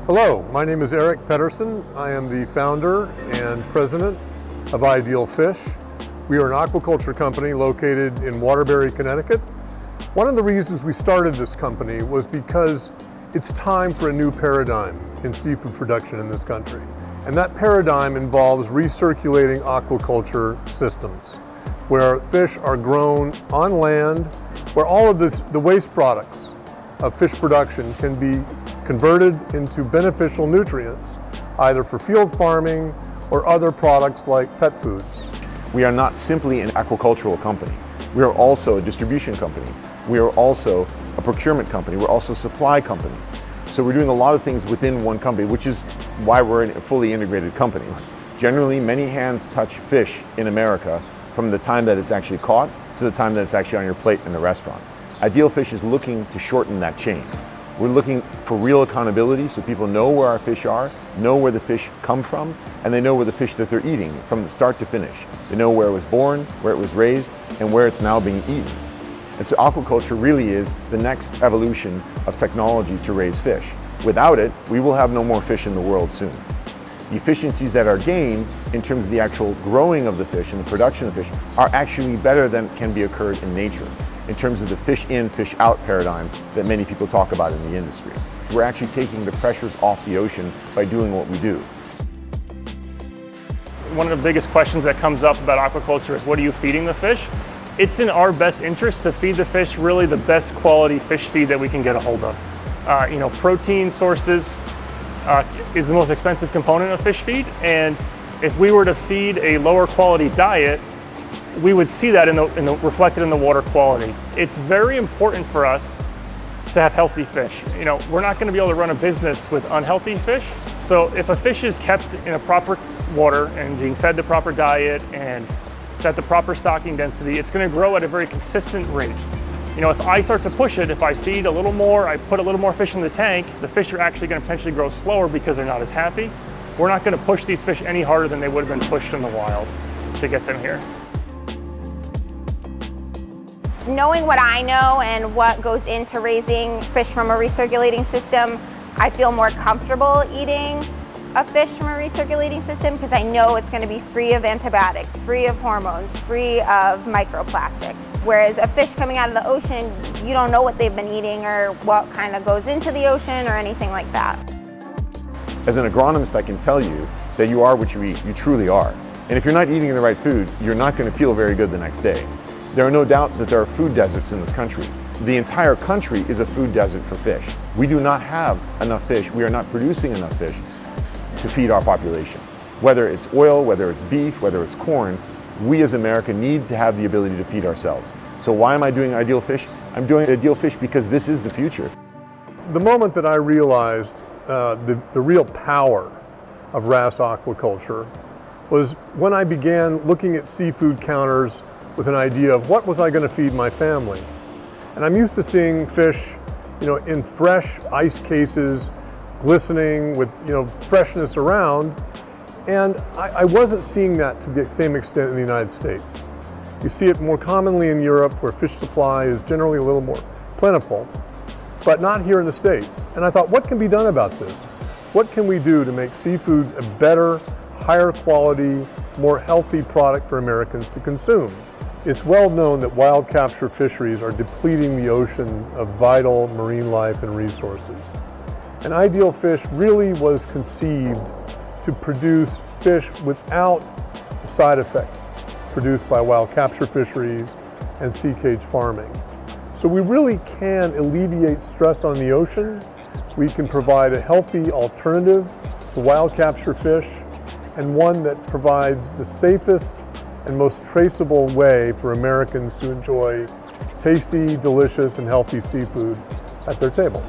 Hello, my name is Eric Pedersen. I am the founder and president of Ideal Fish. We are an aquaculture company located in Waterbury, Connecticut. One of the reasons we started this company was because it's time for a new paradigm in seafood production in this country. And that paradigm involves recirculating aquaculture systems, where fish are grown on land, where all of the waste products of fish production can be converted into beneficial nutrients, either for field farming or other products like pet foods. We are not simply an aquacultural company. We are also a distribution company. We are also a procurement company. We're also a supply company. So we're doing a lot of things within one company, which is why we're a fully integrated company. Generally, many hands touch fish in America from the time that it's actually caught to the time that it's actually on your plate in the restaurant. Ideal Fish is looking to shorten that chain. We're looking for real accountability so people know where our fish are, know where the fish come from, and they know where the fish that they're eating from the start to finish. They know where it was born, where it was raised, and where it's now being eaten. And so aquaculture really is the next evolution of technology to raise fish. Without it, we will have no more fish in the world soon. The efficiencies that are gained in terms of the actual growing of the fish and the production of fish are actually better than can be occurred in nature, in terms of the fish in, fish out paradigm that many people talk about in the industry. We're actually taking the pressures off the ocean by doing what we do. One of the biggest questions that comes up about aquaculture is, what are you feeding the fish? It's in our best interest to feed the fish really the best quality fish feed that we can get a hold of. Protein sources is the most expensive component of fish feed, and if we were to feed a lower quality diet, we would see that reflected in the water quality. It's very important for us to have healthy fish. We're not going to be able to run a business with unhealthy fish. So if a fish is kept in a proper water and being fed the proper diet and at the proper stocking density, it's going to grow at a very consistent rate. If I start to push it, if I feed a little more, I put a little more fish in the tank, the fish are actually going to potentially grow slower because they're not as happy. We're not going to push these fish any harder than they would have been pushed in the wild to get them here. Knowing what I know and what goes into raising fish from a recirculating system, I feel more comfortable eating a fish from a recirculating system because I know it's going to be free of antibiotics, free of hormones, free of microplastics. Whereas a fish coming out of the ocean, you don't know what they've been eating or what kind of goes into the ocean or anything like that. As an agronomist, I can tell you that you are what you eat. You truly are. And if you're not eating the right food, you're not going to feel very good the next day. There are no doubt that there are food deserts in this country. The entire country is a food desert for fish. We do not have enough fish. We are not producing enough fish to feed our population. Whether it's oil, whether it's beef, whether it's corn, we as America need to have the ability to feed ourselves. So why am I doing Ideal Fish? I'm doing Ideal Fish because this is the future. The moment that I realized the real power of RAS aquaculture was when I began looking at seafood counters with an idea of what was I going to feed my family. And I'm used to seeing fish, in fresh ice cases, glistening with, freshness around. And I wasn't seeing that to the same extent in the United States. You see it more commonly in Europe, where fish supply is generally a little more plentiful, but not here in the States. And I thought, what can be done about this? What can we do to make seafood a better, higher quality, more healthy product for Americans to consume? It's well known that wild capture fisheries are depleting the ocean of vital marine life and resources. And Ideal Fish really was conceived to produce fish without the side effects produced by wild capture fisheries and sea cage farming. So we really can alleviate stress on the ocean. We can provide a healthy alternative to wild capture fish, and one that provides the safest and most traceable way for Americans to enjoy tasty, delicious, and healthy seafood at their table.